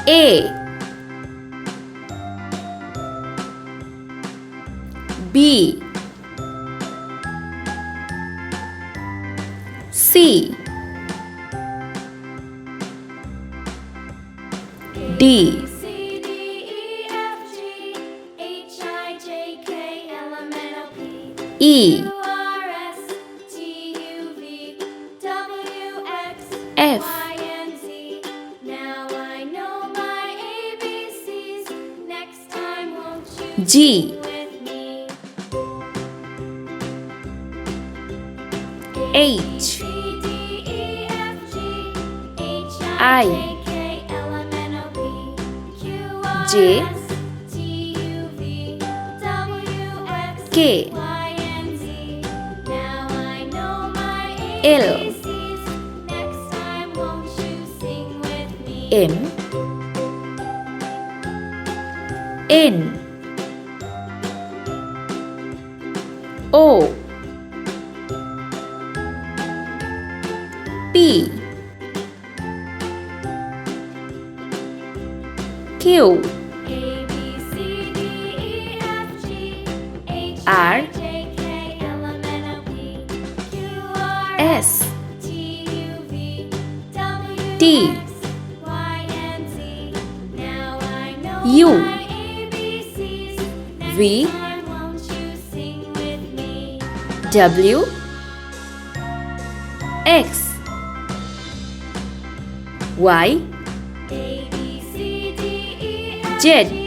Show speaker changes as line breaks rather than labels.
A, B, C, D, E, F, G, H, I, J, K, L, M, N, O, P, Q, R, S, T, U, V, W, X, Y, Z.